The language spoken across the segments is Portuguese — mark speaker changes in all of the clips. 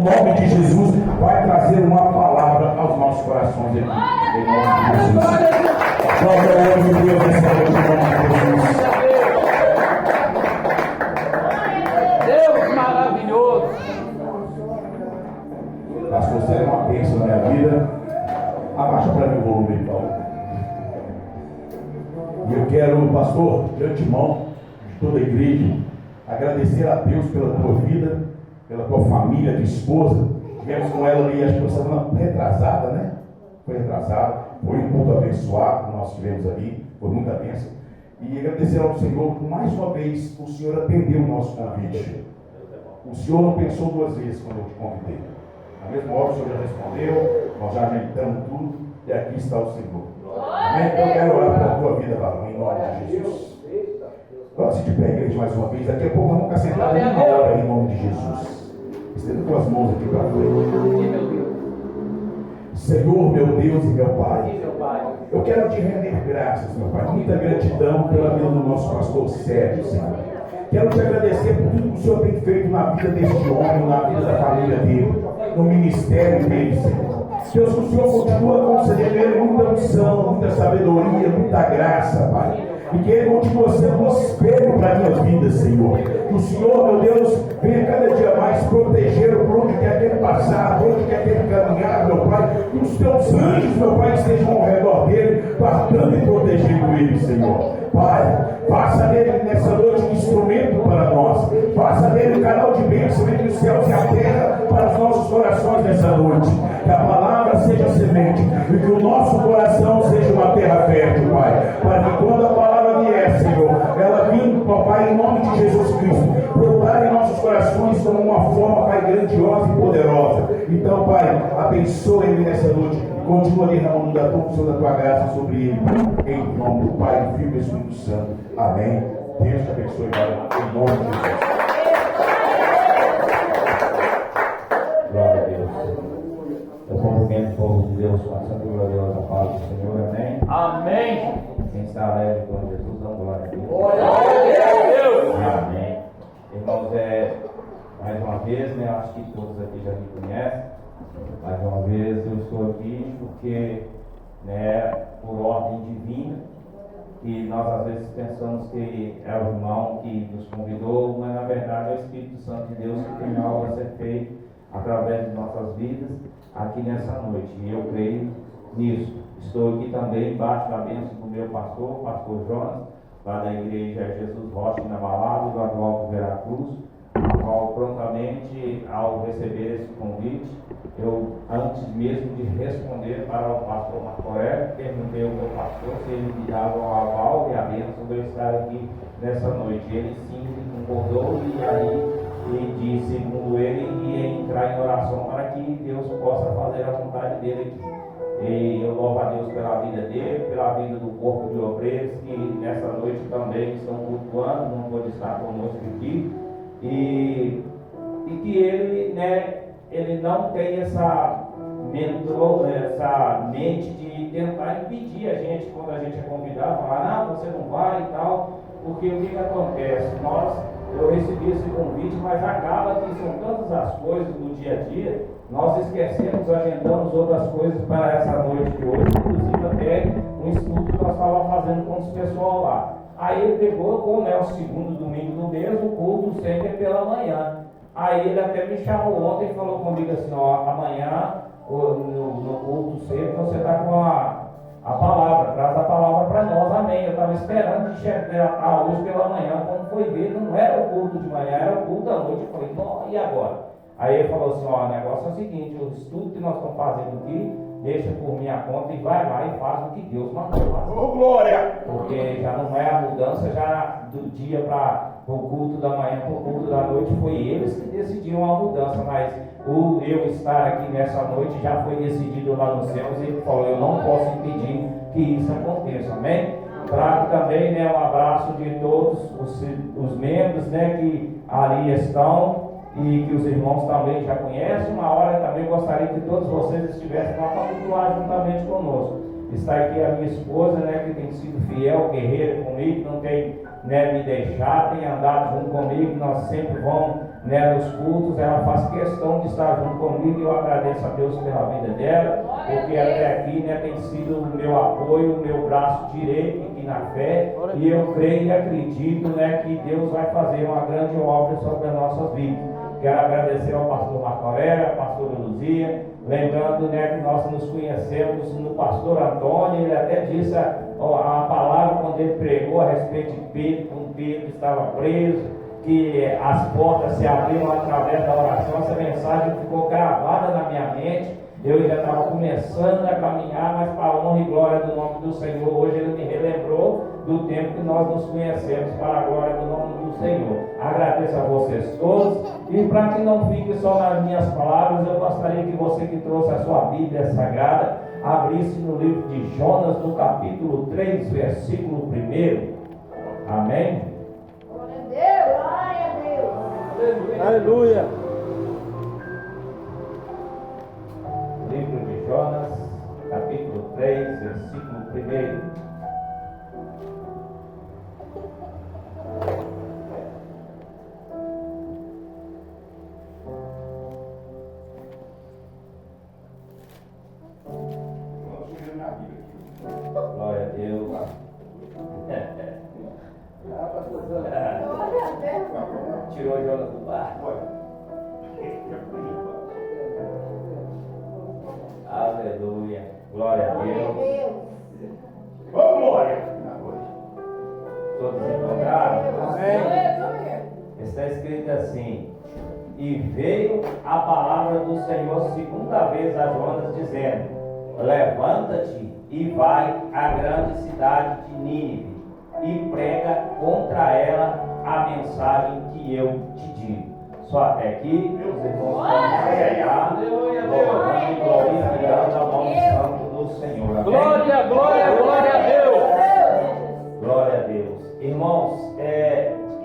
Speaker 1: nome de Jesus, vai trazer uma palavra aos nossos corações aqui. Em nome de Jesus. Glória ao nome de Deus nessa noite, em nome de Jesus.
Speaker 2: Deus maravilhoso.
Speaker 1: Pastor, você é uma bênção na minha vida. Abaixa para mim o volume, então. E eu quero, pastor, de antemão, de toda a igreja, agradecer a Deus pela tua vida, pela tua família, tua esposa. Tivemos com ela ali, acho que foi semana retrasada, né? Foi retrasada, foi um culto abençoado que nós tivemos ali, foi muita bênção. E agradecer ao Senhor, por mais uma vez, o Senhor atendeu o nosso convite. O Senhor não pensou duas vezes quando eu te convidei. Na mesma hora o Senhor já respondeu, nós já ajeitamos tudo, e aqui está o Senhor. Amém? Eu quero orar pela tua vida, varão, em nome de Jesus. Vamos de pé, igreja, mais uma vez. Daqui a pouco vamos ficar sentados uma hora em nome de Jesus. Estenda tuas mãos aqui para frente. Senhor, meu Deus e meu Pai, eu quero te render graças, meu Pai. Muita gratidão pela vida do nosso pastor Sérgio, Senhor. Quero te agradecer por tudo que o Senhor tem feito na vida deste homem, na vida da família dele, no ministério dele, Senhor. Deus, que o Senhor continua concedendo ele muita unção, muita sabedoria, muita graça, Pai. E que ele continua sendo um espelho para a minha vida, Senhor. Que o Senhor, meu Deus, venha cada dia mais proteger por onde quer que ele passar, por onde quer que ele caminhar, meu Pai. Que os teus anjos, meu Pai, estejam ao redor dele, guardando e protegendo ele, Senhor. Pai, faça dele nessa noite um instrumento para nós. Faça dele um canal de bênção entre os céus e a terra para os nossos corações nessa noite. Que a palavra seja semente e que o nosso coração seja uma terra fértil, Pai. Para que quando a palavra vier, Senhor, ela vinha, Pai, em nome de Jesus Cristo, brotar em nossos corações como uma forma, Pai, grandiosa e poderosa. Então, Pai, abençoa ele nessa noite. Continua derramando da tua unção, da tua graça sobre ele, em nome do Pai, do Filho e do Espírito Santo. Amém. Deus te abençoe, Pai, em nome de Jesus.
Speaker 3: Glória a Deus. Eu cumprimento o povo de Deus com a santa e gloriosa paz do Senhor. Amém.
Speaker 2: Amém.
Speaker 3: Quem está alegre com Jesus, dá glória a Deus.
Speaker 2: Glória a Deus.
Speaker 3: Amém. Irmãos, mais uma vez, né, acho que todos aqui já me conhecem. Mais uma vez eu estou aqui porque, né, por ordem divina, e nós às vezes pensamos que é o irmão que nos convidou, mas na verdade é o Espírito Santo de Deus que tem algo a ser feito através de nossas vidas aqui nessa noite, e eu creio nisso. Estou aqui também embaixo da bênção do meu pastor, pastor Jonas, lá da igreja Jesus Rocha, na Balada, do Adolfo Veracruz, a qual prontamente, ao receber esse convite, eu, antes mesmo de responder para o pastor Marcoré, perguntei ao meu pastor se ele me dava o aval e a bênção de eu estar aqui nessa noite. Ele sim concordou e aí ele disse, segundo ele, ia entrar em oração para que Deus possa fazer a vontade dele aqui. E eu louvo a Deus pela vida dele, pela vida do corpo de obreiros que nessa noite também estão cultuando, não pode estar conosco aqui. E que ele, né, ele não tem essa mente de tentar impedir a gente quando a gente é convidado, falar, não, você não vai e tal, porque o que acontece? Eu recebi esse convite, mas acaba que são tantas as coisas do dia a dia, nós esquecemos, agendamos outras coisas para essa noite de hoje, inclusive até um estudo que nós estávamos fazendo com os pessoal lá. Aí ele pegou, como é o segundo domingo do mês, o culto sempre é pela manhã. Aí ele até me chamou ontem e falou comigo assim, ó, amanhã no culto cedo você está com a palavra, traz a palavra para nós, amém. Eu estava esperando de chegar hoje pela manhã, quando foi ver, não era o culto de manhã, era o culto da noite. Eu falei, não, e agora? Aí ele falou assim, ó, o negócio é o seguinte, o estudo que nós estamos fazendo aqui, deixa por minha conta e vai lá e faz o que Deus mandou fazer.
Speaker 1: Oh, glória!
Speaker 3: Porque já não é a mudança já do dia para o culto da manhã para o culto da noite, foi eles que decidiram a mudança, mas o eu estar aqui nessa noite já foi decidido lá nos céus e ele falou, eu não posso impedir que isso aconteça, amém? Trago também, né, um abraço de todos os membros, né, que ali estão e que os irmãos também já conhecem. Uma hora também gostaria que todos vocês estivessem lá para cultuar juntamente conosco. Está aqui a minha esposa, né, que tem sido fiel, guerreira comigo, não tem, né, me deixado, tem andado junto comigo. Nós sempre vamos né, nos cultos, ela faz questão de estar junto comigo, e eu agradeço a Deus pela vida dela, porque até aqui, né, tem sido o meu apoio, o meu braço direito aqui na fé, e eu creio e acredito, né, que Deus vai fazer uma grande obra sobre as nossas vidas. Quero agradecer ao pastor Marco Aurélio, à pastora Luzia, lembrando, né, que nós nos conhecemos no pastor Antônio. Ele até disse a palavra quando ele pregou a respeito de Pedro, quando Pedro estava preso, que as portas se abriram através da oração. Essa mensagem ficou gravada na minha mente. Eu ainda estava começando a caminhar, mas para a honra e glória do nome do Senhor, hoje ele me relembrou do tempo que nós nos conhecemos, para a glória do nome do Senhor. Agradeço a vocês todos, e para que não fique só nas minhas palavras, eu gostaria que você que trouxe a sua Bíblia Sagrada, abrisse no livro de Jonas, no capítulo 3, versículo 1. Amém?
Speaker 4: Glória a Deus.
Speaker 2: Aleluia.
Speaker 3: Livro de Jonas, capítulo 3, versículo 1. Glória a Deus.
Speaker 4: Glória a Deus.
Speaker 3: Tirou Jonas do barco. Aleluia. Glória a
Speaker 4: Glória a
Speaker 3: Deus.
Speaker 4: Deus.
Speaker 1: Ô, glória!
Speaker 3: Todos encontraram?
Speaker 4: Aleluia.
Speaker 3: Está escrito assim: e veio a palavra do Senhor segunda vez a Jonas, dizendo: levanta-te e vai à grande cidade de Nínive e prega contra ela a mensagem que eu te digo. Só até aqui, meus irmãos, vamos pegar, louvando e glorificando ao nome santo do Senhor. Amém?
Speaker 2: Glória, glória, glória a Deus.
Speaker 3: Glória a Deus. Irmãos,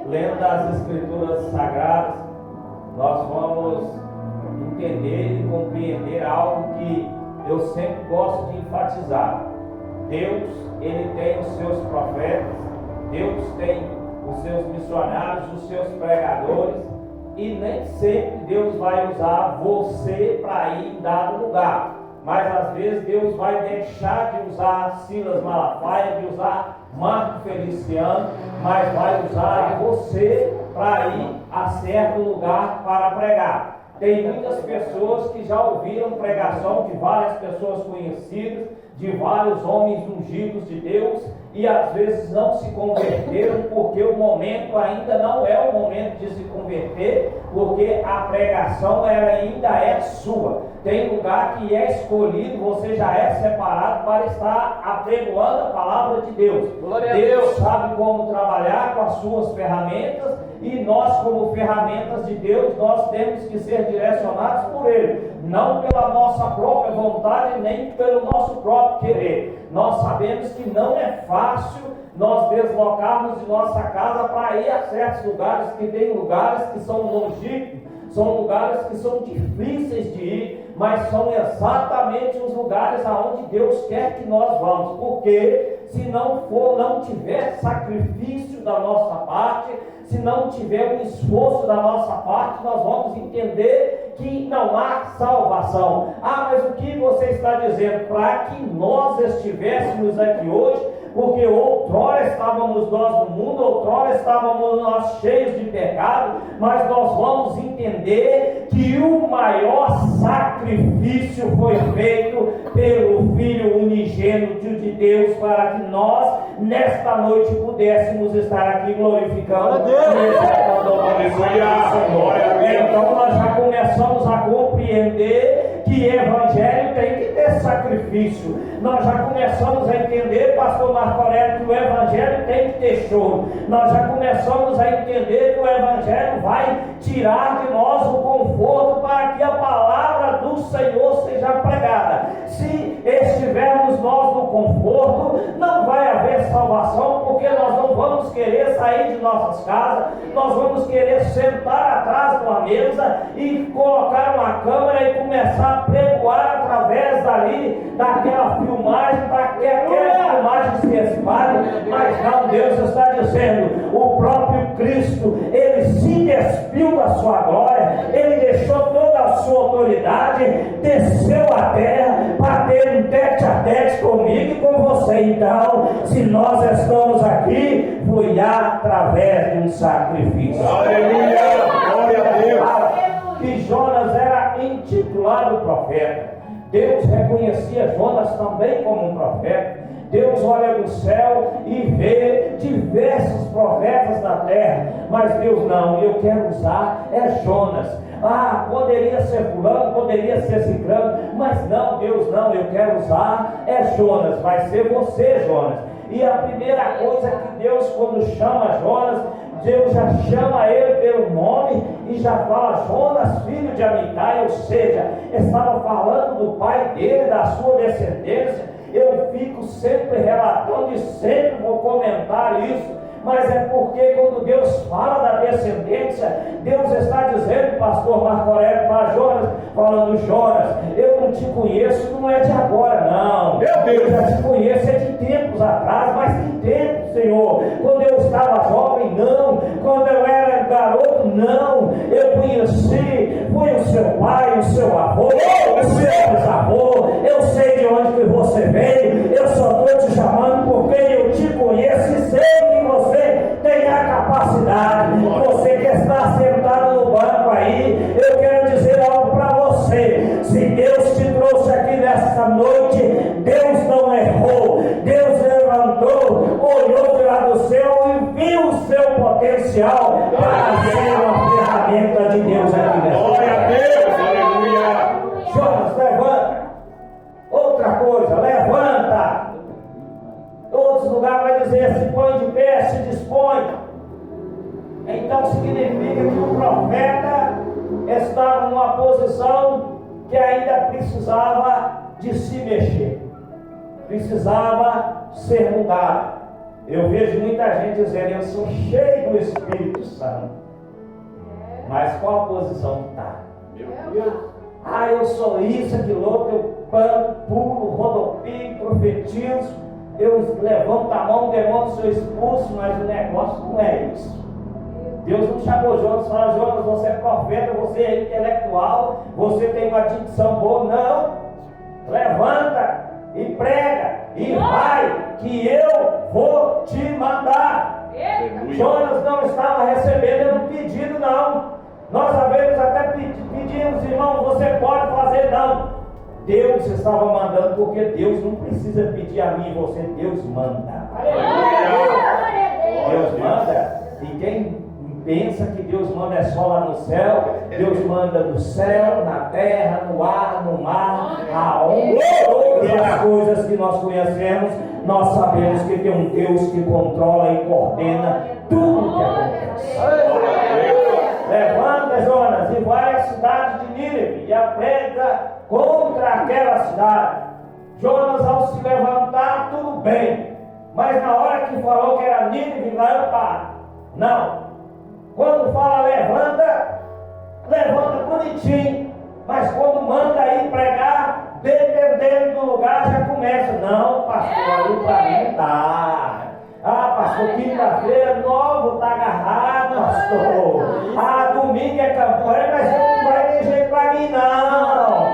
Speaker 3: lendo as Escrituras Sagradas, nós vamos entender e compreender algo que eu sempre gosto de enfatizar. Deus, Ele tem os seus profetas, Deus tem os seus missionários, os seus pregadores, e nem sempre Deus vai usar você para ir em dado lugar. Mas às vezes Deus vai deixar de usar Silas Malafaia, de usar Marco Feliciano, mas vai usar você para ir a certo lugar para pregar. Tem muitas pessoas que já ouviram pregação de várias pessoas conhecidas, de vários homens ungidos de Deus, e às vezes não se converteram, porque o momento ainda não é o momento de se converter, porque a pregação ela ainda é sua. Tem lugar que é escolhido, você já é separado para estar apregoando a palavra de Deus.
Speaker 2: Glória a
Speaker 3: Deus
Speaker 2: Deus.
Speaker 3: sabe como trabalhar com as suas ferramentas, e nós, como ferramentas de Deus, nós temos que ser direcionados por Ele, não pela nossa própria vontade, nem pelo nosso próprio querer. Nós sabemos que não é fácil nós deslocarmos de nossa casa para ir a certos lugares, que tem lugares que são longínquos, são lugares que são difíceis de ir, mas são exatamente os lugares aonde Deus quer que nós vamos, porque se não tiver sacrifício da nossa parte, se não tiver um esforço da nossa parte, nós vamos entender que não há salvação. Ah, mas o que você está dizendo? Para que nós estivéssemos aqui hoje, porque outrora estávamos nós no mundo, outrora estávamos nós cheios de pecado, mas nós vamos entender que o maior sacrifício foi feito pelo Filho unigênito de Deus, para que nós nesta noite pudéssemos estar aqui glorificando a Deus. Então nós já começamos a compreender que evangelho tem que ter sacrifício. Nós já começamos a entender, pastor Marco Aurélio, que o evangelho tem que ter choro. Nós já começamos a entender que o evangelho vai tirar de nós o conforto para que a palavra do Senhor seja pregada. Se estivermos nós no conforto, não vai haver salvação, porque nós não vamos querer sair de nossas casas, nós vamos querer sentar atrás de uma mesa e colocar uma câmera e começar a pregoar através dali, daquela filmagem, para que aquela filmagem se espalhe. Mas não, Deus está dizendo, o próprio Cristo, Ele se
Speaker 5: despiu da sua glória, ele deixou toda a sua autoridade, desceu à terra para ter um tete a tete comigo e com você. Então, se nós estamos aqui, foi através de um sacrifício.
Speaker 1: Aleluia! Glória a Deus!
Speaker 5: Que Jonas era intitulado profeta. Deus reconhecia Jonas também como um profeta. Deus olha do céu e vê diversos profetas na terra, mas Deus não, eu quero usar Jonas. Poderia ser fulano, poderia ser ciclano, mas não, Deus não, eu quero usar Jonas, vai ser você, Jonas. E a primeira coisa que Deus, quando chama Jonas, Deus já chama ele pelo nome e já fala: Jonas, filho de Amitai, ou seja, estava falando do pai dele, da sua descendência. Eu fico sempre relatando e sempre vou comentar isso, mas é porque quando Deus fala da descendência, Deus está dizendo, pastor Marco Aurélio, para Jonas, falando: Jonas, eu não te conheço, não é de agora não,
Speaker 1: meu Deus,
Speaker 5: eu já te conheço, é de tempos atrás, mas que tempo, Senhor? Quando eu estava jovem, não, quando eu era garoto, não, eu conheci, foi o seu pai, o seu avô, o seu bisavô, eu sei de onde que você veio, eu só estou te chamando porque eu te conheço e sei que você tem a capacidade. Você que está sentado no banco aí, eu quero dizer algo para você: se Deus te trouxe aqui nessa noite, Deus não errou, Deus levantou, olhou de lá do céu e viu o seu potencial para ser uma ferramenta de Deus aqui nessa noite.
Speaker 1: Glória a Deus! Aleluia!
Speaker 5: Jonas, levanta. Outra coisa, levanta. Outros lugares vai dizer: se põe de pé, se dispõe. Então significa que o profeta estava numa posição que ainda precisava de se mexer, precisava ser mudado. Eu vejo muita gente dizendo: eu sou cheio do Espírito Santo, mas qual a posição que está? Eu sou isso, aquilo outro, eu pano, pulo, rodopio, profetizo, eu levanto a mão, o demônio sou expulso, mas o negócio não é isso. Deus não chamou Jonas e falou: Jonas, você é profeta, você é intelectual, você tem uma dicção boa. Não, levanta e prega e vai, que eu vou te mandar. Jonas não estava recebendo um pedido, não. Nós às vezes até pedimos: irmão, você pode fazer, não. Deus estava mandando, porque Deus não precisa pedir a mim e você, Deus manda. Deus manda. E quem pensa que Deus manda só lá no céu, Deus manda no céu, na terra, no ar, no mar, aonde todas as coisas que nós conhecemos, nós sabemos que tem um Deus que controla e coordena tudo que acontece. Levanta, Jonas, e vai à cidade de Nínive e aprega contra aquela cidade. Jonas, ao se levantar, tudo bem, mas na hora que falou que era Nínive, não. Quando fala levanta bonitinho, mas quando manda ir pregar, dependendo do lugar, já começa: não, pastor, ali para mim dá. Pastor, quinta-feira novo está agarrado, pastor. Domingo é campanha, mas não vai ter jeito para mim, não.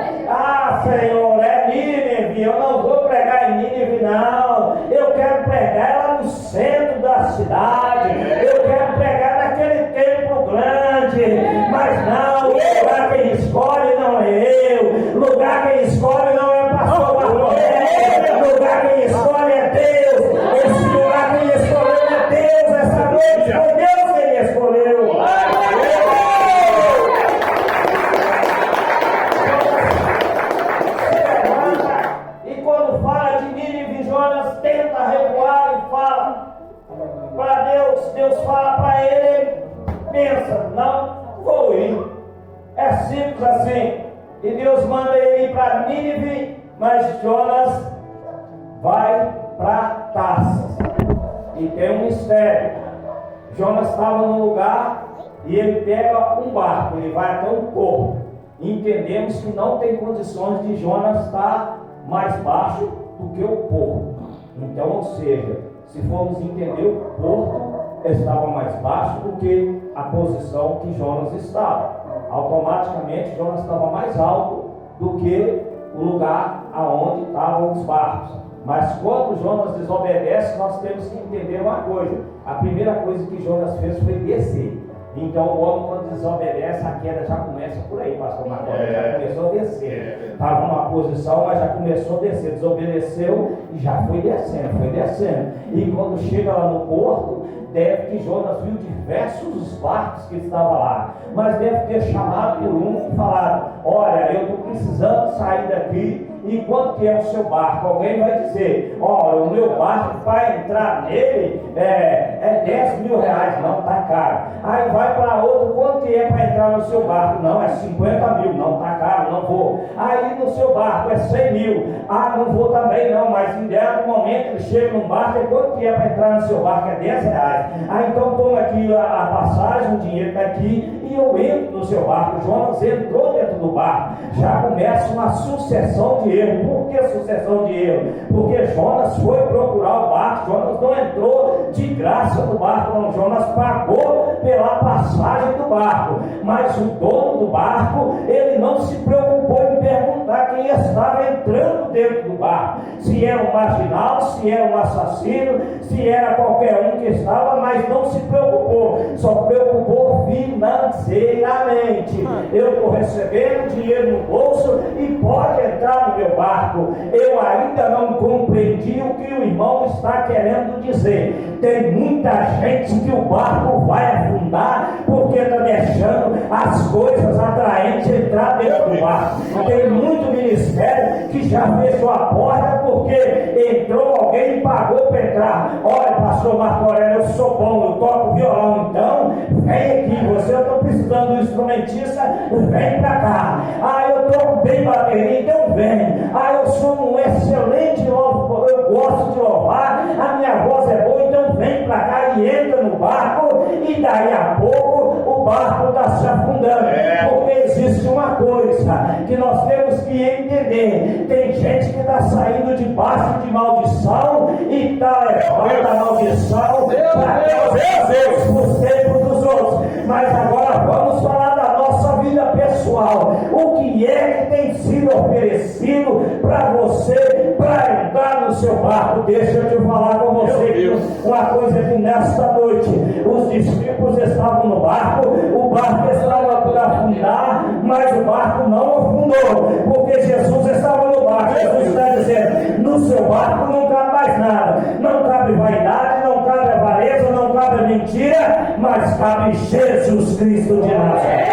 Speaker 5: Senhor, é Nínive, eu não vou pregar em Nínive, não. Eu quero pregar lá no centro da cidade. Eu quero pregar naquele templo grande. Mas não, o lugar quem escolhe não é eu. O lugar quem escolhe não é o pastor Marco. O lugar quem escolhe é Deus. Esse lugar quem escolheu é Deus. Essa noite foi Deus quem escolheu. E quando fala de Nínive, Jonas tenta recuar e fala para Deus. Deus fala para ele, pensa: não vou ir. É simples assim. E Deus manda ele ir para Nínive, mas Jonas vai para Tarsas. E tem um mistério. Jonas estava num lugar e ele pega um barco, ele vai até um porto. Entendemos que não tem condições de Jonas estar mais baixo do que o porto. Então, ou seja, se formos entender, o porto estava mais baixo do que a posição que Jonas estava. Automaticamente Jonas estava mais alto do que o lugar aonde estavam os barcos. Mas quando Jonas desobedece, nós temos que entender uma coisa. A primeira coisa que Jonas fez foi descer. Então o homem, quando desobedece, a queda já começa por aí, pastor Marcos. Já começou a descer. Estava numa posição, mas já começou a descer. Desobedeceu e já foi descendo, foi descendo. E quando chega lá no porto, deve que Jonas viu diversos barcos que estavam lá. Mas deve ter chamado por um e falado: olha, eu estou precisando sair daqui. E quanto que é o seu barco? Alguém vai dizer: olha, o meu barco, para entrar nele é 10 mil reais. Não, está caro. Aí vai para outro: quanto que é para entrar no seu barco? Não, é 50 mil. Não, está caro, não vou. Aí no seu barco é 100 mil. Ah, não vou também não. Mas em dado momento ele chega num barco, e quanto que é para entrar no seu barco? É 10 reais. Ah, então toma aqui a passagem, o dinheiro está aqui, e eu entro no seu barco. Jonas entrou dentro do barco. Já começa uma sucessão de erro. Por que sucessão de erro? Porque Jonas foi procurar o barco. Jonas não entrou de graça no barco, não. Jonas pagou pela passagem do barco. Mas o dono do barco, ele não se preocupou em perguntar quem estava entrando dentro do barco. Se era um marginal, se era um assassino, se era qualquer um que estava, mas não se preocupou. Só preocupou financeiramente. Eu estou recebendo dinheiro no bolso e pode entrar no meu barco. Eu ainda não compreendi o que o irmão está querendo dizer. Tem muita gente que o barco vai afundar porque está deixando as coisas atraentes entrar dentro do barco. Tem muito ministério que já fechou a porta porque entrou alguém e pagou para entrar. Olha, pastor Marco Aurélio, eu sou bom, eu toco violão, então vem aqui. Você, eu estou precisando de um instrumentista, vem para cá. Ah, eu toco bem bateria, então vem. Ah, eu sou um excelente louvo, eu gosto de louvar, a minha voz é boa, então vem para cá e entra no barco, e daí a pouco o barco está se afundando. Porque existe uma coisa que nós temos que entender: tem gente que está saindo debaixo de maldição e está levando a maldição para Deus por tempo dos outros. Mas agora vamos falar da nossa vida pessoal. O que é que tem sido oferecido para você para entrar no seu barco? Deixa eu te falar com você uma coisa: que nesta noite os discípulos estavam no barco, o barco estava por afundar, mas o barco não afundou, porque Jesus estava no barco. Jesus está dizendo: no seu barco não cabe mais nada, não cabe vaidade, não cabe avareza, não cabe mentira, mas cabe Jesus Cristo de Nazaré.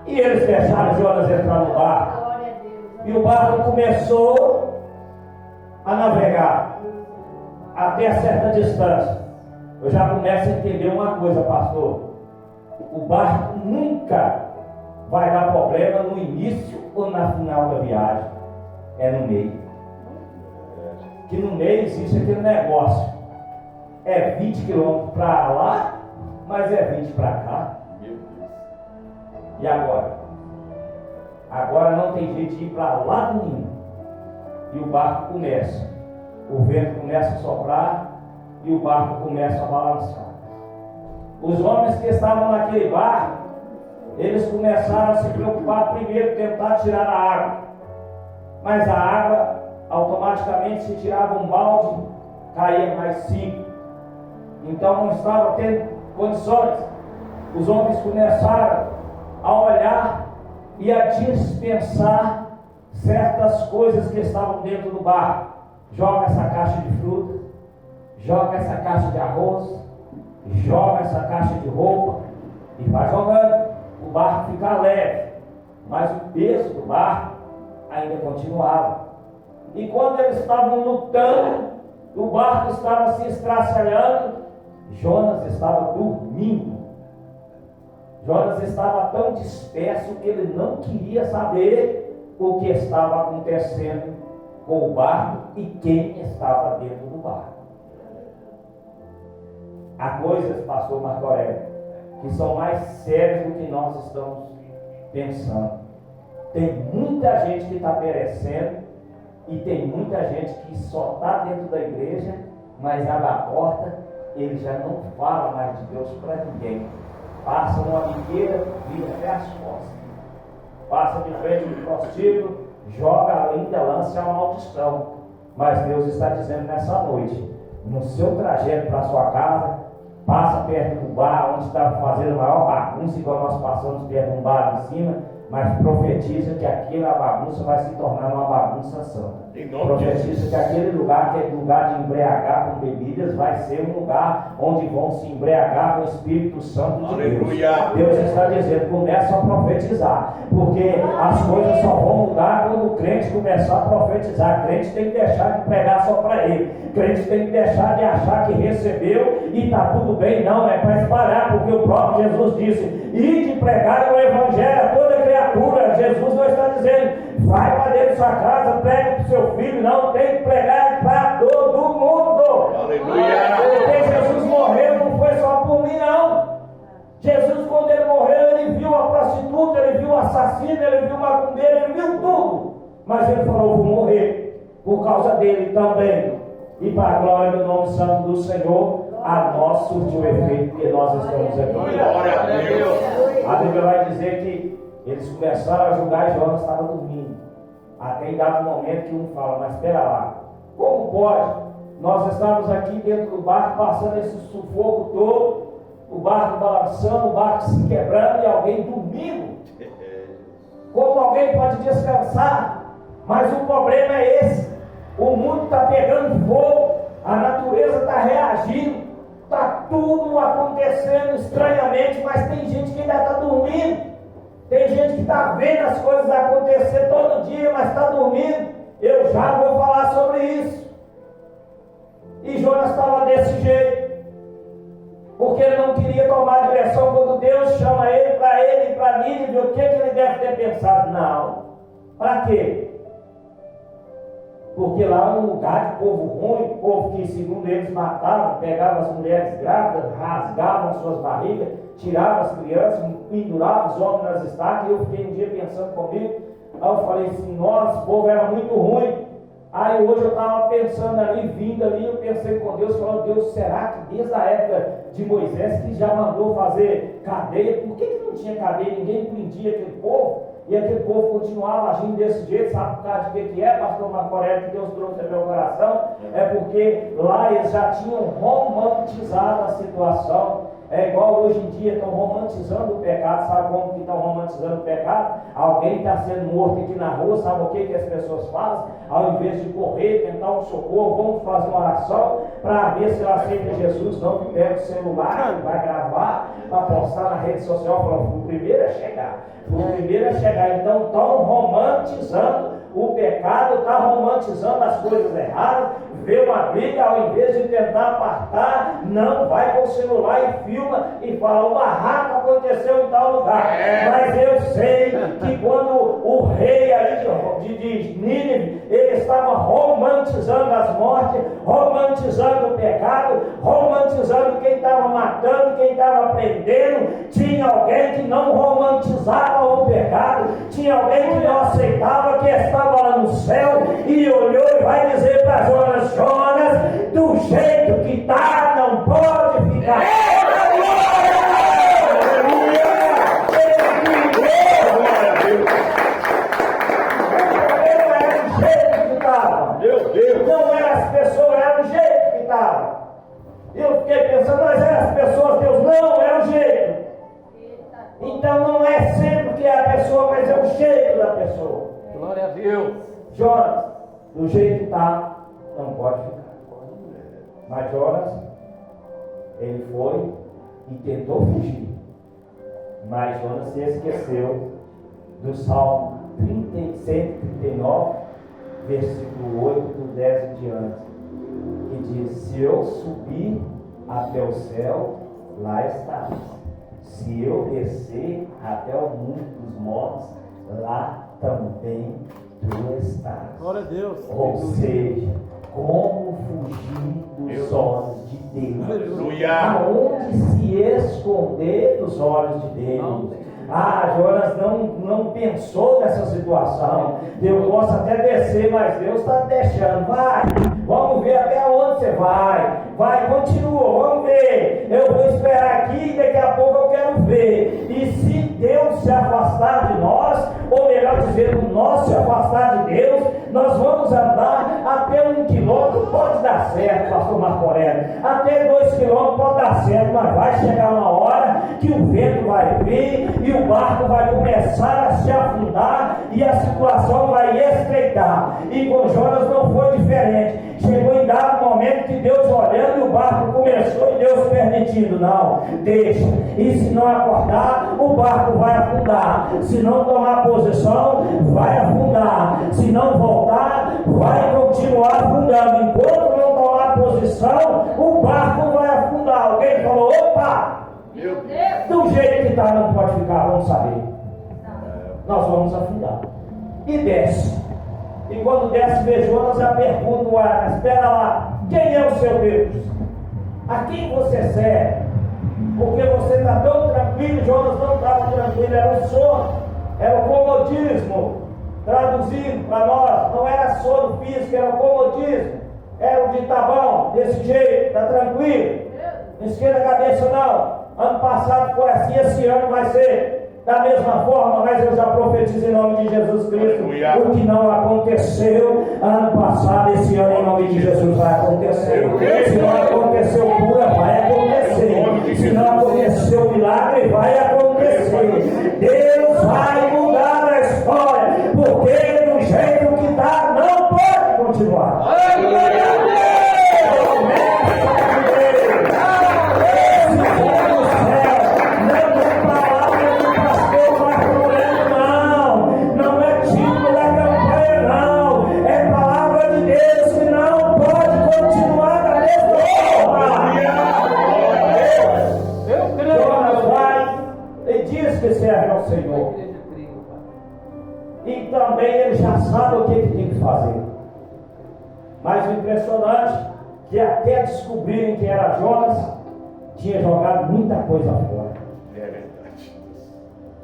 Speaker 5: E eles deixaram Jonas entrar no barco. E o barco começou a navegar até certa distância. Eu já começo a entender uma coisa, pastor: o barco nunca vai dar problema no início ou na final da viagem. É no meio. Que no meio existe aquele negócio: é 20 quilômetros para lá, mas é 20 para cá. E agora? Agora não tem jeito de ir para lado nenhum. E o barco começa. O vento começa a soprar e o barco começa a balançar. Os homens que estavam naquele barco, eles começaram a se preocupar primeiro, tentar tirar a água. Mas a água, automaticamente, se tirava um balde, caía mais 5. Então não estava tendo condições. Os homens começaram a olhar e a dispensar certas coisas que estavam dentro do barco. Joga essa caixa de fruta, joga essa caixa de arroz, joga essa caixa de roupa, e vai jogando. O barco fica leve, mas o peso do barco ainda continuava. E quando eles estavam lutando, o barco estava se estraçalhando, Jonas estava dormindo. Jonas estava tão disperso que ele não queria saber o que estava acontecendo com o barco e quem estava dentro do barco. Há coisas, pastor Marco Aurélio, que são mais sérias do que nós estamos pensando. Tem muita gente que está perecendo E tem muita gente que só está dentro da igreja, mas abre a porta, ele já não fala mais de Deus para ninguém. Passa uma biqueira, vira até as costas. Passa de frente do prostíbulo, joga ainda, lança uma maldição. Mas Deus está dizendo nessa noite, no seu trajeto para a sua casa, passa perto do bar, onde está fazendo a maior bagunça, igual nós passamos perto de um bar em cima, mas profetiza que aquela bagunça vai se tornar uma bagunça santa. Profetiza que aquele lugar de embriagar com bebidas, vai ser um lugar onde vão se embriagar com o Espírito Santo de Deus. Deus está dizendo, começa a profetizar, porque as coisas só vão mudar quando o crente começar a profetizar. O crente tem que deixar de pregar só para ele. O crente tem que deixar de achar que recebeu e está tudo bem. Não, é para espalhar, porque o próprio Jesus disse, e de pregar o Evangelho a toda criatura. Jesus não está dizendo, vai para dentro da sua casa, prega para o seu filho. Não, tem que pregar para todo mundo.
Speaker 1: Aleluia.
Speaker 5: Porque Jesus morreu não foi só por mim, não. Jesus, quando ele morreu, ele viu a prostituta, ele viu o assassino, ele viu o macumbeiro, ele viu tudo. Mas ele falou, vou morrer por causa dele também. E para a glória do nome santo do Senhor, a nós surtiu efeito, porque nós estamos aqui.
Speaker 1: Glória a Deus.
Speaker 5: A Bíblia vai dizer que eles começaram a julgar e Jonas estava dormindo. Até em dado momento que um fala, mas espera lá, como pode? Nós estamos aqui dentro do barco, passando esse sufoco todo, o barco balançando, o barco se quebrando e alguém dormindo. Como alguém pode descansar? Mas o problema é esse, o mundo está pegando fogo, a natureza está reagindo, está tudo acontecendo estranhamente, mas tem gente que ainda está dormindo. Tem gente que está vendo as coisas acontecer todo dia, mas está dormindo. Eu já vou falar sobre isso. E Jonas estava desse jeito, porque ele não queria tomar direção. Quando Deus chama ele para Nínive, o que ele deve ter pensado? Não. Para quê? Porque lá é um lugar de povo ruim, povo que, segundo eles, matavam, pegavam as mulheres grávidas, rasgavam suas barrigas, tiravam as crianças, penduravam os homens nas estacas. E eu fiquei um dia pensando comigo, aí eu falei assim, nossa, o povo era muito ruim. Aí hoje eu estava pensando ali, vindo ali, eu pensei com Deus, falando, Deus, será que desde a época de Moisés, que já mandou fazer cadeia, por que não tinha cadeia? Ninguém prendia aquele povo, e aquele povo continuava agindo desse jeito. Sabe por causa de que é, pastor Marco Aurélio, que Deus trouxe ao meu coração? É porque lá eles já tinham romantizado a situação. É igual hoje em dia, estão romantizando o pecado. Sabe como que estão romantizando o pecado? Alguém está sendo morto aqui na rua, sabe o que as pessoas fazem? Ao invés de correr, tentar um socorro, vamos fazer uma oração para ver se ela aceita Jesus. Não, que pega o celular, vai gravar, para postar na rede social, falando, o primeiro é chegar. O primeiro é chegar. Então estão romantizando o pecado, está romantizando as coisas erradas. Vê uma briga, ao invés de tentar apartar, não, vai com o celular e filma e fala, o barraco aconteceu em tal lugar. Mas eu sei que quando o rei ali de Nínive, ele estava romantizando as mortes, romantizando o pecado, romantizando quem estava matando, quem estava prendendo. Tinha alguém que não romantizava o pecado, tinha alguém que não aceitava, que estava lá no céu e olhou e vai dizer para Jonas, Jonas, do jeito que está, não pode ficar. Não era as pessoas, era o jeito que estava. Eu fiquei pensando, mas eram as pessoas, Deus, não, era o jeito. Então não é sempre que é a pessoa, mas é o jeito da pessoa.
Speaker 2: Glória a Deus.
Speaker 5: Jonas, do jeito que está, não pode ficar. Mas Jonas, ele foi e tentou fugir. Mas Jonas se esqueceu do Salmo 139, versículo 8, do 10 em diante, que diz, se eu subir até o céu, lá estás. Se eu descer até o mundo dos mortos, lá também tu estás.
Speaker 2: Glória a Deus.
Speaker 5: Ou seja, como fugir dos olhos de Deus?
Speaker 1: Aleluia.
Speaker 5: Aonde se esconder dos olhos de Deus? Jonas não pensou nessa situação. Eu posso até descer, mas Deus está deixando. Vai, vamos ver até onde você vai. Vai, continua, vamos ver. Eu vou esperar aqui e daqui a pouco eu quero ver. E se Deus se afastar de nós, ou melhor dizendo, nós se afastar de Deus, nós vamos andar até 1 quilômetro, pode dar certo, pastor Marco Aurélio. Até 2 quilômetros pode dar certo, mas vai chegar uma hora que o vento vai vir e o barco vai começar a se afundar e a situação vai estreitar. E com Jonas não foi diferente. Chegou em dado momento que Deus olhando e o barco começou e Deus permitindo. Não, deixa. E se não acordar, o barco vai afundar. Se não tomar posição, vai afundar. Se não voltar, vai continuar afundando. Enquanto não tomar posição, o barco vai afundar. Alguém falou, opa!
Speaker 4: Meu Deus!
Speaker 5: Do jeito que está, não pode ficar, vamos saber. Nós vamos afundar. E desce. E quando desce, vê Jonas, a pergunta, espera lá, quem é o seu Deus? A quem você serve? Porque você está tão tranquilo. Jonas não estava tranquilo, era o sono, era o comodismo. Traduzindo para nós, não era sono físico, era o comodismo. Era o de tá bom, desse jeito, está tranquilo. Não esquenta a cabeça não. Ano passado foi assim, esse ano vai ser da mesma forma, mas eu já profetizo em nome de Jesus Cristo. O que não aconteceu ano passado, esse ano em nome de Jesus vai acontecer. Se não aconteceu cura, vai acontecer. Se não aconteceu milagre, vai acontecer. Deus vai mudar a história, porque do jeito que está, não pode continuar. Senhor. E também ele já sabe o que ele tem que fazer. Mas o impressionante é que até descobrirem que era Jonas, tinha jogado muita coisa fora.
Speaker 4: É verdade.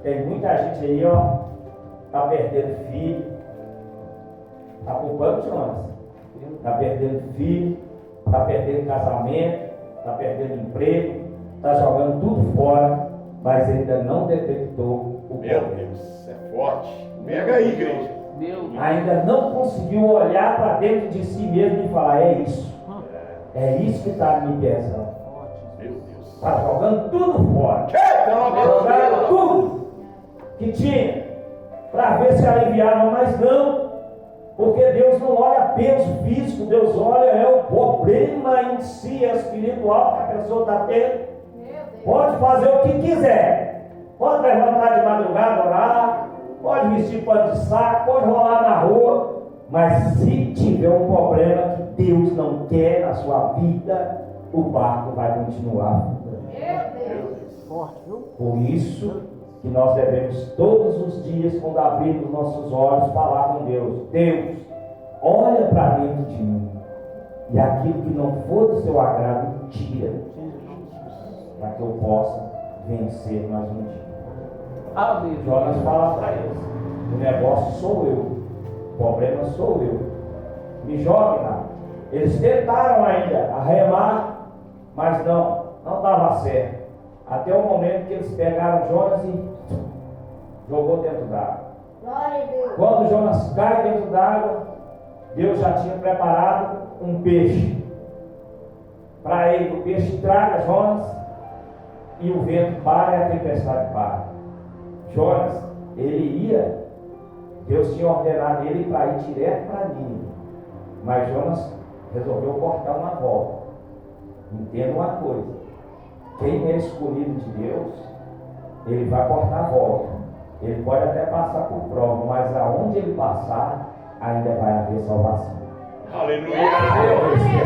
Speaker 5: Tem muita gente aí, está perdendo filho, está culpando Jonas, está perdendo filho, está perdendo casamento, está perdendo emprego, está jogando tudo fora, mas ainda não detectou o
Speaker 4: Meu
Speaker 5: problema.
Speaker 4: Deus, é forte. Pega aí, igreja.
Speaker 5: Ainda não conseguiu olhar para dentro de si mesmo e falar, é isso que está me pesando.
Speaker 4: Meu Deus.
Speaker 5: Está jogando tudo fora,
Speaker 4: Então,
Speaker 5: jogaram tudo que tinha para ver se aliviavam, mas não, porque Deus não olha peso físico, Deus olha o problema em si espiritual que a pessoa está tendo. Pode fazer o que quiser, pode levantar de madrugada, orar, pode vestir pano de saco, pode rolar na rua, mas se tiver um problema que Deus não quer na sua vida, o barco vai continuar. Por isso que nós devemos todos os dias, quando abrirmos nossos olhos, falar com Deus: Deus, olha para dentro de mim, e aquilo que não for do seu agrado, tira, para que eu possa vencer mais um dia. Jonas fala para eles: o negócio sou eu, o problema sou eu, me jogue lá. Eles tentaram ainda arremar, mas não dava certo, até o momento que eles pegaram Jonas e jogou dentro d'água. Quando Jonas cai dentro d'água, Deus já tinha preparado um peixe para ele. O peixe traga Jonas e o vento para e a tempestade para. Jonas, Deus tinha ordenado ele para ir direto para Nínive, mas Jonas resolveu cortar uma volta. Entenda uma coisa: quem é escolhido de Deus, ele vai cortar a volta. Ele pode até passar por prova, mas aonde ele passar, ainda vai haver salvação.
Speaker 4: Aleluia!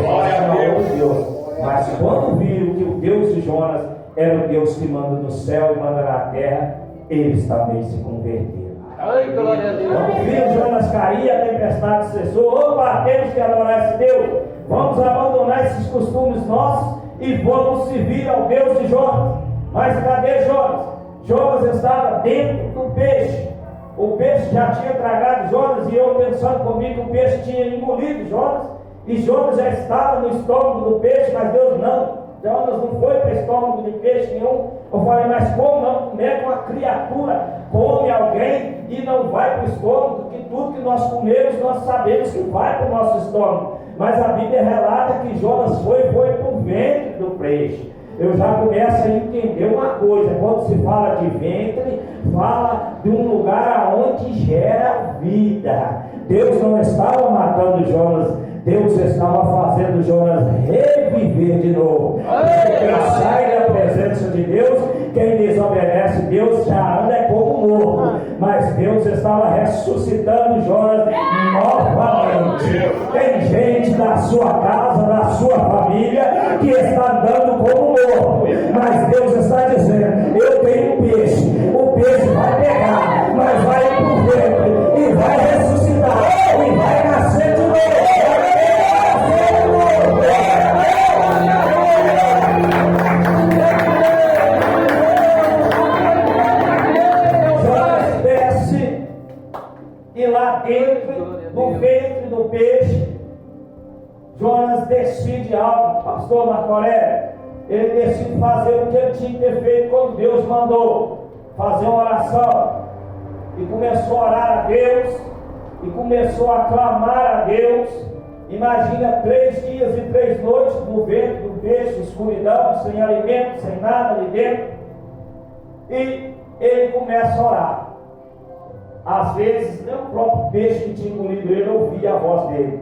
Speaker 5: Glória a Deus. Mas quando viram que o Deus de Jonas era o Deus que manda no céu e manda na terra, eles também se converteram.
Speaker 2: Ai, glória a Deus.
Speaker 5: Quando viram Jonas cair, a tempestade cessou. Opa, temos que adorar esse Deus. Vamos abandonar esses costumes nossos e vamos servir ao Deus de Jonas. Mas cadê Jonas? Jonas estava dentro do peixe. O peixe já tinha tragado Jonas, e eu pensando comigo que o peixe tinha engolido Jonas, e Jonas já estava no estômago do peixe, mas Deus não. Jonas não foi para o estômago de peixe nenhum. Eu falei, mas como não? Como é que uma criatura come alguém e não vai para o estômago? Que tudo que nós comemos, nós sabemos que vai para o nosso estômago. Mas a Bíblia relata que Jonas foi para o ventre do peixe. Eu já começo a entender uma coisa: quando se fala de ventre, fala de um lugar onde gera vida. Deus não estava matando Jonas, Deus estava fazendo Jonas reviver de novo. Quem sai da presença de Deus, quem desobedece Deus, já anda como morto. Mas Deus estava ressuscitando Jonas novamente. Tem gente da sua casa, da sua família, que está andando como morto. Mas Deus está dizendo: eu tenho um peixe. O peixe vai pegar, mas vai ir para o ventre e vai ressuscitar e vai nascer de novo. Jonas desce, e lá dentro do ventre do peixe, Jonas decide algo. Pastor Marco Aurélio, ele decide fazer o que ele tinha que ter feito quando Deus mandou: fazer uma oração. E começou a orar a Deus, e começou a clamar a Deus. Imagina 3 dias e 3 noites no ventre do peixe, escuridão, sem alimento, sem nada ali dentro. E ele começa a orar. Às vezes, nem o próprio peixe que tinha engolido ele ouvia a voz dele,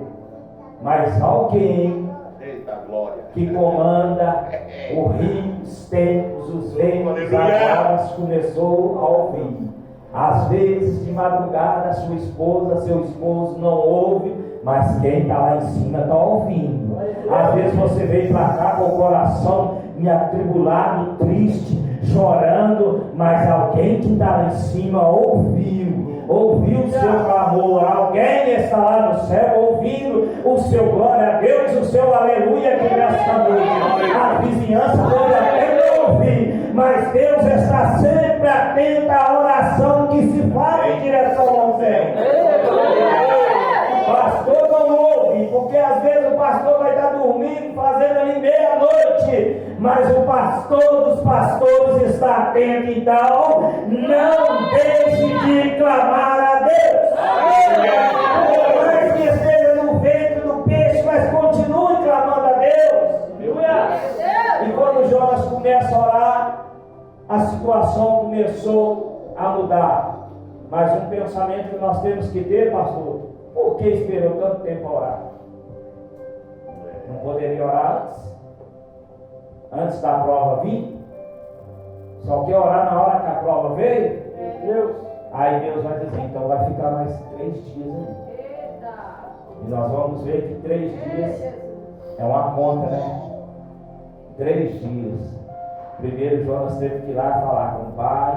Speaker 5: mas alguém
Speaker 4: Eita glória.
Speaker 5: que comanda o rio, os tempos, os ventos, agora começou a ouvir. Às vezes, de madrugada, sua esposa, seu esposo não ouve, mas quem está lá em cima está ouvindo. Às vezes você veio para cá com o coração atribulado, triste, chorando, mas alguém que está lá em cima ouviu o seu clamor. Alguém está lá no céu ouvindo o seu glória a Deus, o seu aleluia aqui nesta noite. A vizinhança pode até não ouvir, mas Deus está sempre atento à oração que se faz em direção ao céu. O pastor não ouve, porque às vezes o pastor vai estar dormindo, fazendo ali meia-noite, mas o pastor dos pastores está atento. Então, não deixe de clamar a Deus. Por mais que esteja no ventre do peixe, mas continue clamando a Deus. E quando Jonas começa a orar, a situação começou a mudar. Mas um pensamento que nós temos que ter, pastor: por que esperou tanto tempo a orar? Não poderia orar antes? Antes da prova vir? Só quer orar na hora que a prova veio? Deus. Aí Deus vai dizer: então vai ficar mais 3 dias aí. E nós vamos ver que 3 dias é uma conta, né? 3 dias. Primeiro Jonas teve que ir lá falar com o pai: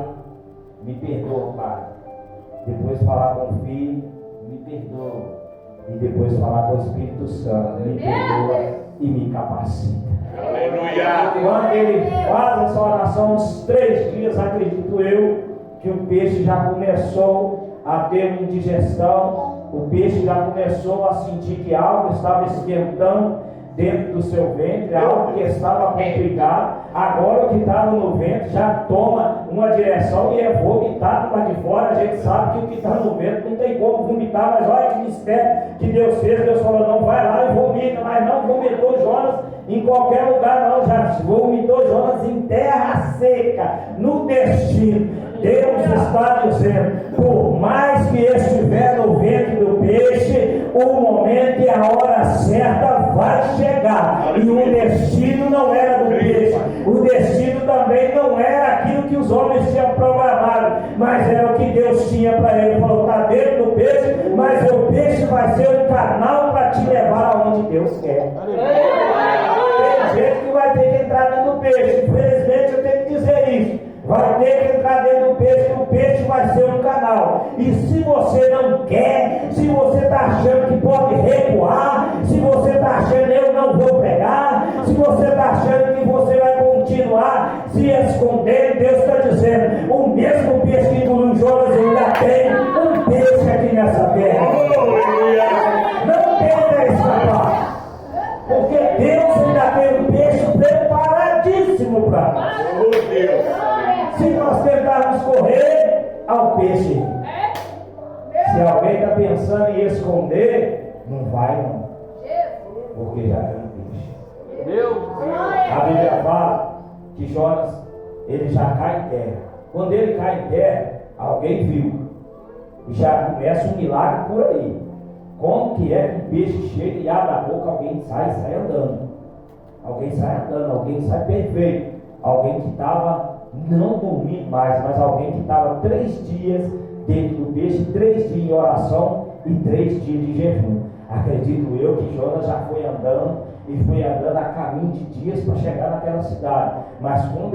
Speaker 5: me perdoa, pai. Depois falar com o filho: me perdoa. E depois falar com o Espírito Santo: me perdoa e me capacita.
Speaker 4: Aleluia.
Speaker 5: Quando ele faz essa oração, uns 3 dias, acredito eu, que o peixe já começou a ter uma indigestão. O peixe já começou a sentir que algo estava esquentando dentro do seu ventre, algo que estava complicado. Agora o que estava no ventre já toma uma direção e é vomitado lá de fora. A gente sabe que o que está no ventre não tem como vomitar, mas olha que mistério que Deus fez. Deus falou: não, vai lá e vomita. Mas não vomitou Jonas em qualquer lugar, não. Já vomitou Jonas em terra seca, no destino. Deus está dizendo: por mais que estiver no ventre do peixe, o momento e a hora certa vai chegar. E o destino não era do peixe, o destino também não era aquilo que os homens tinham programado, mas era o que Deus tinha para ele. Ele falou: está dentro do peixe, mas o peixe vai ser um canal para te levar aonde Deus quer. Tem gente que vai ter que entrar dentro do peixe. Infelizmente eu tenho que dizer isso. Vai ter que entrar dentro do peixe, que o peixe vai ser um canal. E se você não quer, se você está achando que pode recuar, se você está achando eu não vou pregar, se você está achando que você vai continuar se escondendo, Deus está dizendo: mesmo plano.
Speaker 4: Oh, Deus.
Speaker 5: Se nós tentarmos correr, ao peixe. Se alguém está pensando em esconder, não vai não. Porque já tem peixe.
Speaker 2: Meu
Speaker 5: A Bíblia fala que Jonas, ele já cai em terra. Quando ele cai em terra, alguém viu. E já começa um milagre por aí. Como que é que um peixe chega e abre a boca, alguém sai andando. Alguém sai andando, alguém sai perfeito. Alguém que estava não dormindo mais, mas alguém que estava 3 dias dentro do peixe, 3 dias em oração e 3 dias de jejum. Acredito eu que Jonas já foi andando e foi andando a caminho de dias para chegar naquela cidade. Mas quando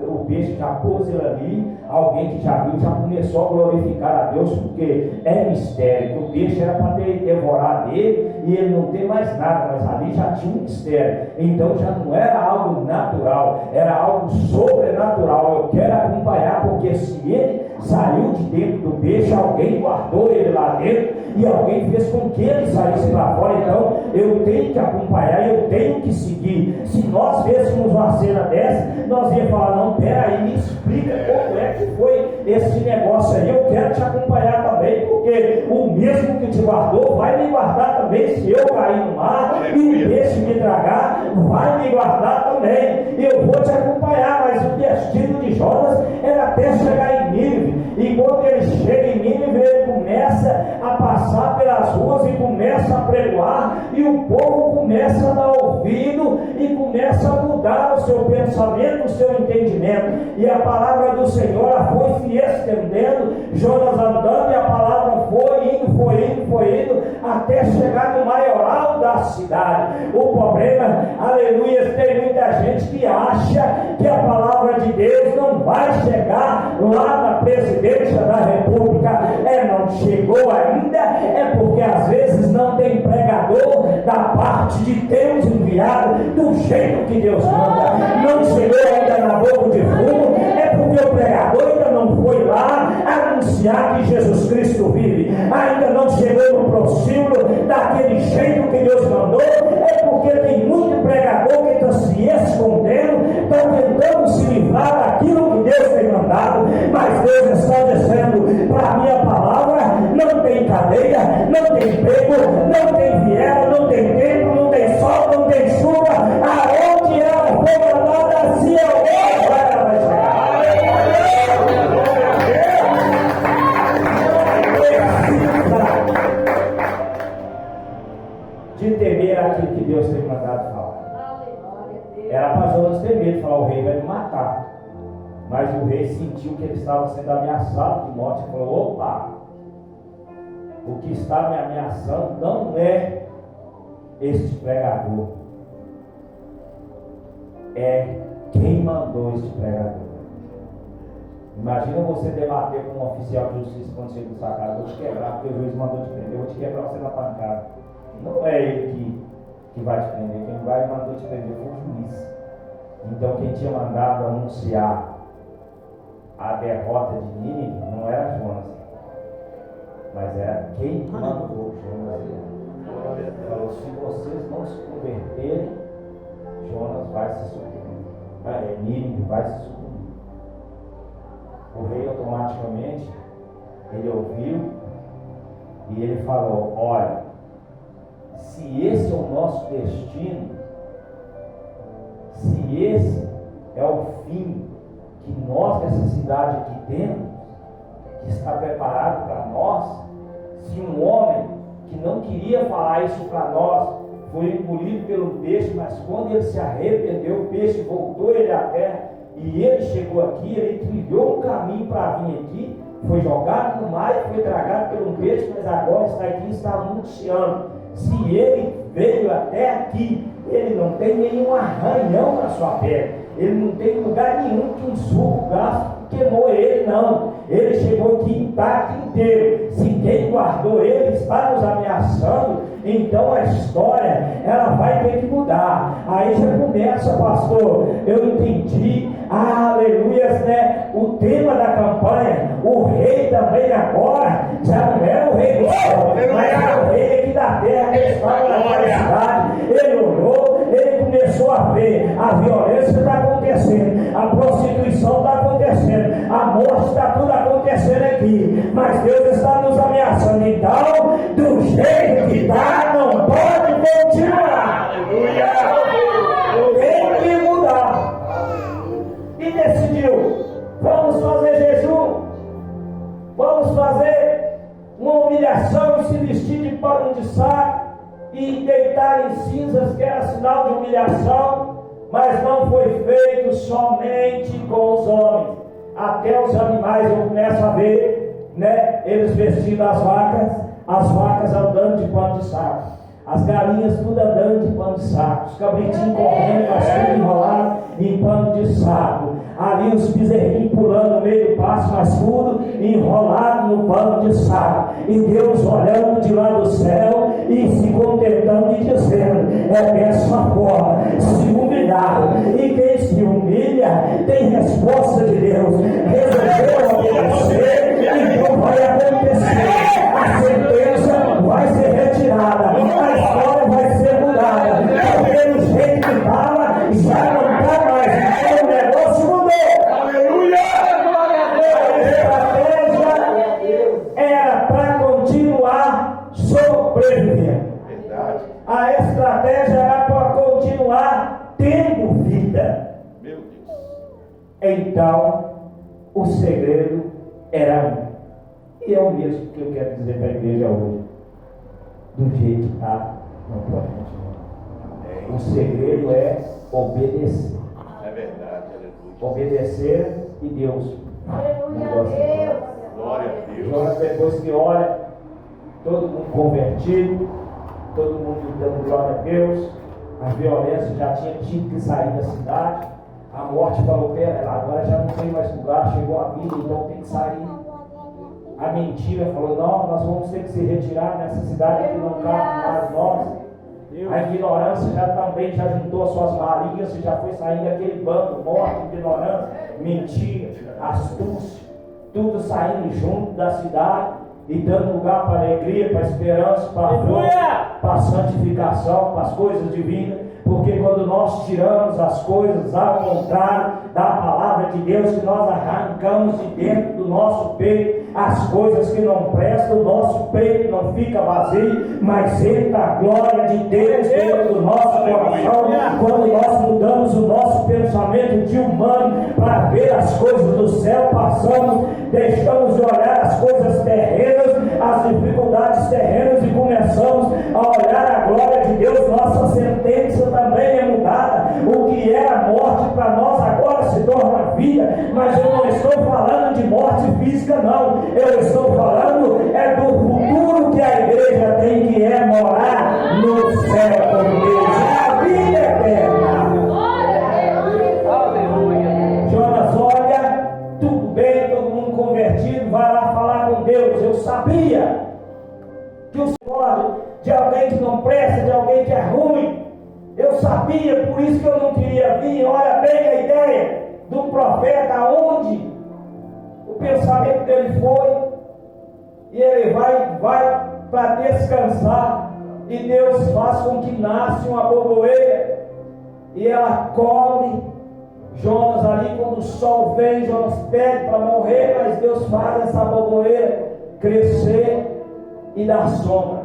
Speaker 5: o peixe já pôs ele ali, alguém que já viu, já começou a glorificar a Deus, porque é mistério, que o peixe era para ter devorado ele e ele não ter mais nada, mas ali já tinha um mistério. Então já não era algo natural, era algo sobrenatural. Eu quero acompanhar, porque se ele saiu de dentro do peixe, alguém guardou ele lá dentro e alguém fez com que ele saísse para fora. Então eu tenho que acompanhar, eu tenho que seguir. Se nós vêssemos uma cena dessa, nós ia falar: não, peraí, me explica como é que foi esse negócio aí. Eu quero te acompanhar também, porque o mesmo que te guardou vai me guardar também. Se eu cair no mar e o peixe me tragar, vai me guardar também. Eu vou te acompanhar. Mas o destino de Jonas era até chegar em Nínive. E quando ele chega em Nínive, ele começa a passar pelas ruas e começa a pregoar, e o povo começa a dar ouvido e começa a mudar o seu pensamento, o seu entendimento. E a palavra do Senhor foi se estendendo, Jonas andando, e a palavra foi indo até chegar no maioral da cidade. O problema, aleluia, tem muita gente que acha que a palavra de Deus não vai chegar lá na presidência da República. Não chegou ainda, é porque às vezes não tem pregador da parte de Deus enviado do jeito que Deus manda. Não chegou ainda na boca de fumo, é porque o pregador ainda não foi lá anunciar que Jesus Cristo vive. Ainda não chegou no proscíbulo daquele jeito que Deus mandou, é porque tem muito pregador que está se escondendo, está tentando se livrar daquilo que Deus tem mandado. Mas Deus está dizendo para a minha palavra: não tem cadeia, não tem emprego, não tem viela, não tem tempo, não tem sol, não tem chuva. Aonde ela for mandada, se alguém vai chegar. De temer aquilo que Deus tem mandado falar. Era para Jonas ter medo, falar: o rei vai me matar. Mas o rei sentiu que ele estava sendo ameaçado de morte e falou: opa, o que está me ameaçando não é este pregador, é quem mandou este pregador. Imagina você debater com um oficial de justiça quando chega na sua casa: vou te quebrar porque o juiz mandou te prender, vou te quebrar você na pancada. Não é ele que vai te prender, quem vai mandou te prender foi o juiz. Então quem tinha mandado anunciar a derrota de Nínive não era Jonas, mas era quem mandou Jonas. Ele falou: se vocês não se converterem, Jonas vai se sucumbir, Nínive vai se sucumbir. O rei automaticamente ele ouviu e ele falou: olha, se esse é o nosso destino, se esse é o fim que nós dessa cidade aqui temos, que está preparado para nós, se um homem que não queria falar isso para nós foi engolido pelo peixe, mas quando ele se arrependeu, o peixe voltou ele à terra e ele chegou aqui, ele trilhou um caminho para vir aqui, foi jogado no mar e foi tragado pelo peixe, mas agora está aqui e está anunciando. Se ele veio até aqui, ele não tem nenhum arranhão na sua pele, ele não tem lugar nenhum que um suco gasto queimou ele, não. Ele chegou aqui intacto inteiro. Se quem guardou ele está nos ameaçando, então a história ela vai ter que mudar. Aí já começa: pastor, eu entendi, aleluias, né? O tema da campanha, o rei também agora já não era o rei do céu, mas era o rei aqui da terra que estava naquela cidade. Ele olhou, ele começou a ver a violência está acontecendo acontecendo, a prostituição está acontecendo, a morte está tudo acontecendo aqui, mas Deus está nos ameaçando. Então, do jeito que está, não pode continuar. Tem que mudar. E decidiu: vamos fazer jejum, vamos fazer uma humilhação e se vestir de pano de saco e deitar em cinzas, que era sinal de humilhação. Mas não foi feito somente com os homens, até os animais eu começo a ver, né, eles vestindo as vacas andando de pano de saco, as galinhas tudo andando de pano de saco, os cabritinhos correndo, mas tudo enrolado em pano de saco, ali os bezerrinhos pulando no meio do pasto, mas tudo enrolado no pano de saco, e Deus olhando de lá do céu e se contentando e dizendo: é dessa forma, se humilhar. E quem se humilha tem resposta de Deus. Resolveu obedecer, então vai acontecer. A sentença vai ser retirada, a história vai ser mudada, porque do jeito que estava, já não está mais. O negócio mudou.
Speaker 2: Aleluia! Glória a Deus!
Speaker 5: A estratégia era para continuar sobrevivendo. A estratégia era para continuar tendo vida.
Speaker 4: Meu Deus.
Speaker 5: Então, o segredo era um. E é o mesmo que eu quero dizer para a igreja hoje. Do jeito que está, não pode continuar. O segredo é obedecer.
Speaker 4: É verdade, aleluia.
Speaker 5: Obedecer e Deus.
Speaker 4: Glória a Deus.
Speaker 5: Jonas, depois que olha, todo mundo convertido, todo mundo dando glória a Deus, a violência já tinha tido que sair da cidade, a morte falou: pera, agora já não tem mais lugar, chegou a vida, então tem que sair. A mentira falou: não, nós vamos ter que se retirar nessa cidade que não cabe mais nós. A ignorância já juntou as suas marinhas e já foi saindo aquele bando, morte, ignorância, mentira, astúcia, tudo saindo junto da cidade e dando lugar para a alegria, para a esperança, para a força, para a santificação, para as coisas divinas. Porque quando nós tiramos as coisas ao contrário da palavra de Deus, que nós arrancamos de dentro do nosso peito as coisas que não prestam, o nosso peito não fica vazio, mas entra a glória de Deus dentro do nosso coração. Quando nós mudamos o nosso pensamento de humano para ver as coisas do céu, passamos, deixamos de olhar as coisas terrenas, as dificuldades terrenas, e começamos a olhar a glória de Deus. Nossa sentença também é mudada. O que era morte para nós agora se torna vida. Mas eu não estou falando de morte física, não. Eu estou falando do futuro que a igreja tem, que é morar no céu com Deus, a vida eterna.
Speaker 2: Aleluia!
Speaker 5: Jonas olha, tudo bem, todo mundo convertido, vai lá falar com Deus. Eu sabia que o Senhor, de alguém que não presta, de alguém que é ruim, eu sabia, por isso que eu não queria vir. Olha bem a ideia do profeta, aonde o pensamento dele foi, e ele vai para descansar, e Deus faz com que nasce uma borboleira, e ela cobre Jonas ali. Quando o sol vem, Jonas pede para morrer, mas Deus faz essa borboleira crescer e dar sombra.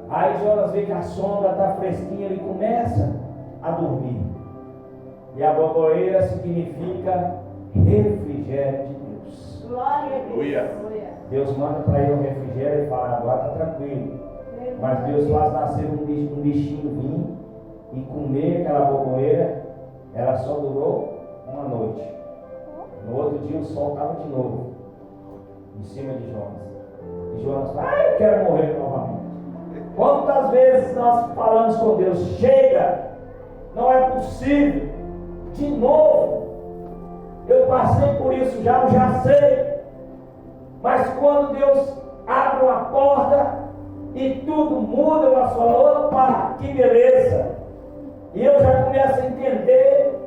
Speaker 5: Aí Jonas vê que a sombra está fresquinha, ele começa a dormir. E a borboleira significa refrigério de Deus.
Speaker 6: Glória a Deus.
Speaker 5: Deus manda para ele um refrigério e fala: agora está tranquilo. Mas Deus faz nascer um bichinho vir e comer aquela borboleira. Ela só durou uma noite. No outro dia o sol estava de novo em cima de Jonas. E Jonas fala: eu quero morrer novamente. Quantas vezes nós falamos com Deus: chega, não é possível, de novo, eu passei por isso já, eu já sei. Mas quando Deus abre uma porta e tudo muda, nós falamos: opa, que beleza. E eu já começo a entender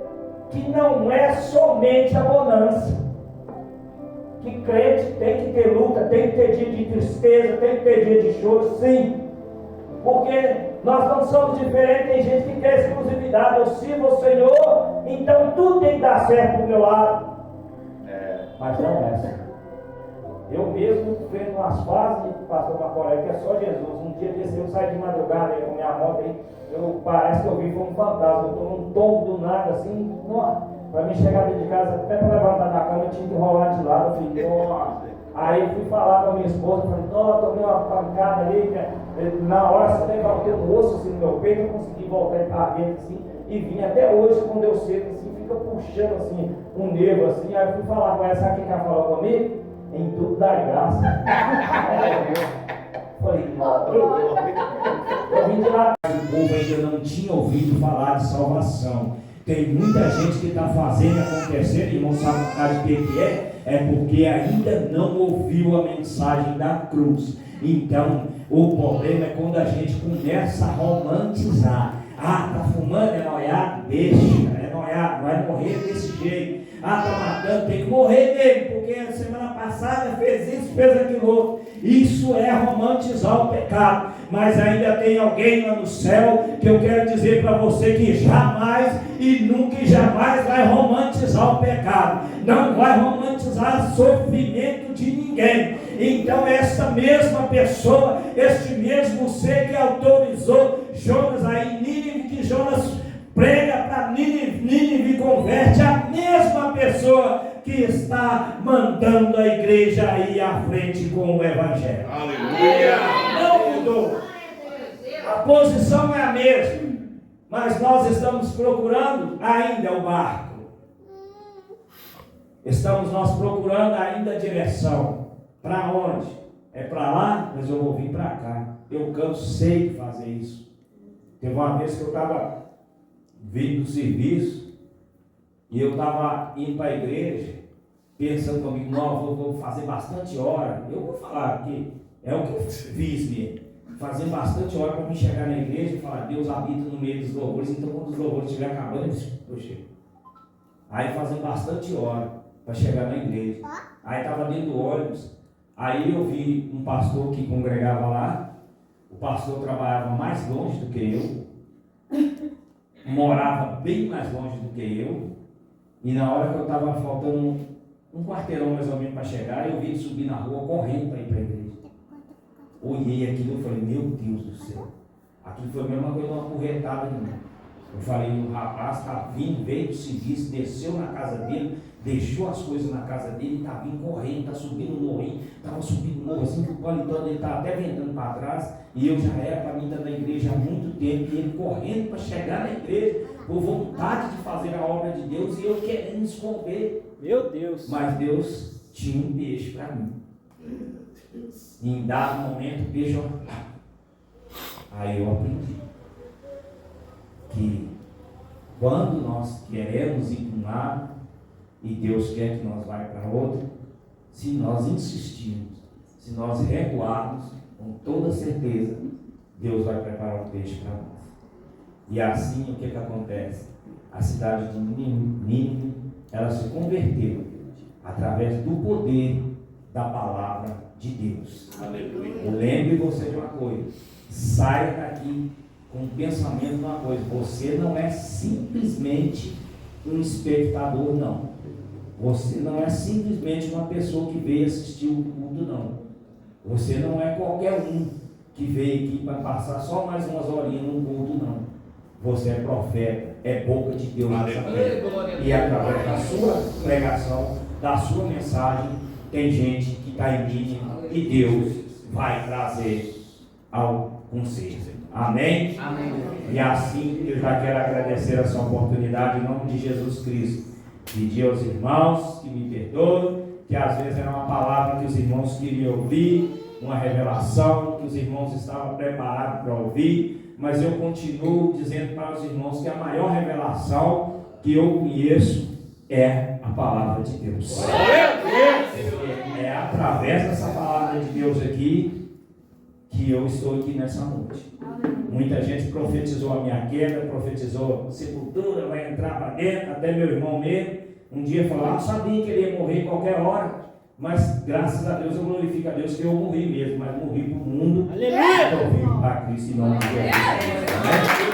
Speaker 5: que não é somente a bonança, que crente tem que ter luta, tem que ter dia de tristeza, tem que ter dia de choro, sim. Porque Nós não somos diferentes, tem gente que quer exclusividade. Eu sirvo ao Senhor, então tudo tem que dar certo do meu lado. Mas não é assim. Eu mesmo vendo umas fases, pastor Macoré, que é só Jesus. Um dia desse eu saí de madrugada aí com minha moto aí, parece que eu vi como um fantasma. Eu estou num tombo do nada assim, para mim chegar dentro de casa, até para levantar da cama, eu tinha que rolar de lado. Eu falei, nossa. Aí eu fui falar com a minha esposa, falei, nossa, tomei uma pancada ali, na hora você levantei um osso assim no meu peito, eu consegui voltar para dentro assim, e vim até hoje, quando eu cedo assim, fica puxando assim, um nervo assim. Aí eu fui falar com ela, sabe quem ela falou comigo? Em tudo dá graça. Falei, eu vim de lá. O povo ainda não tinha ouvido falar de salvação. Tem muita gente que está fazendo acontecer e não sabe o que é porque ainda não ouviu a mensagem da cruz. Então, o problema é quando a gente começa a romantizar. Ah, tá fumando, é noiado? Deixa, é noiado, vai morrer desse jeito. Ah, tá matando, tem que morrer mesmo, porque a semana passada fez isso, fez aquilo outro. Isso é romantizar o pecado. Mas ainda tem alguém lá no céu que eu quero dizer para você que jamais e nunca e jamais vai romantizar o pecado. Não vai romantizar o sofrimento de ninguém. Então essa mesma pessoa, este mesmo ser que autorizou Jonas aí em Nínive, que Jonas prega para Nínive converte, a mesma pessoa que está mandando a igreja aí à frente com o evangelho.
Speaker 4: Aleluia!
Speaker 5: Não mudou. A posição é a mesma, mas nós estamos procurando ainda o barco. Estamos nós procurando ainda a direção. Para onde? É para lá, mas eu vou vir para cá. Eu cansei de fazer isso. Teve uma vez que eu estava vindo do serviço e eu estava indo para a igreja, pensando comigo, não, eu vou fazer bastante hora. Eu vou falar aqui, é o que eu fiz mesmo. Fazer bastante hora para me chegar na igreja e falar, Deus habita no meio dos louvores, então quando os louvores estiverem acabando, eu chego. Aí fazendo bastante hora para chegar na igreja. Aí estava dentro do ônibus, aí eu vi um pastor que congregava lá, o pastor trabalhava mais longe do que eu, morava bem mais longe do que eu, e na hora que eu estava faltando um quarteirão mais ou menos para chegar, eu vi ele subir na rua correndo para ir para a igreja. Olhei aquilo e falei, meu Deus do céu, aquilo foi a mesma coisa, uma porretada de mim. Eu falei, o rapaz está vindo, veio do serviço, desceu na casa dele, deixou as coisas na casa dele, está vindo correndo, está subindo o morrinho, estava subindo o morro assim, que o paletó dele estava até ventando para trás, e eu já era para mim estar na igreja há muito tempo, e ele correndo para chegar na igreja, por vontade de fazer a obra de Deus, e eu querendo me esconder.
Speaker 2: Meu Deus!
Speaker 5: Mas Deus tinha um peixe para mim. E em dado momento, o peixe, aí eu aprendi que quando nós queremos ir para um lado e Deus quer que nós vá para outro, se nós insistirmos, se nós recuarmos, com toda certeza, Deus vai preparar um peixe para nós. E assim o que acontece? A cidade de Nínive, ela se converteu através do poder da palavra de Deus.
Speaker 4: Aleluia!
Speaker 5: Lembre você de uma coisa, saia daqui com o pensamento de uma coisa, você não é simplesmente um espectador, não. Você não é simplesmente uma pessoa que veio assistir o culto, não. Você não é qualquer um que veio aqui para passar só mais umas horinhas no culto, não. Você é profeta, é boca de Deus nessa terra. E através da sua pregação, da sua mensagem, tem gente que está em mim e Deus vai trazer ao conselho. Amém?
Speaker 2: Amém.
Speaker 5: E assim eu já quero agradecer essa oportunidade em nome de Jesus Cristo. Pedir aos irmãos que me perdoem, que às vezes era uma palavra que os irmãos queriam ouvir, uma revelação que os irmãos estavam preparados para ouvir, mas eu continuo dizendo para os irmãos que a maior revelação que eu conheço é a palavra de Deus. É através dessa palavra de Deus aqui que eu estou aqui nessa noite. Muita gente profetizou a minha queda, profetizou sepultura, vai entrar para dentro, até meu irmão mesmo. Um dia falou, sabia que ele ia morrer qualquer hora. Mas graças a Deus eu glorifico a Deus que eu morri mesmo, mas morri para o mundo.
Speaker 2: Aleluia!
Speaker 5: Eu vivo para Cristo em nome de Jesus. Amém?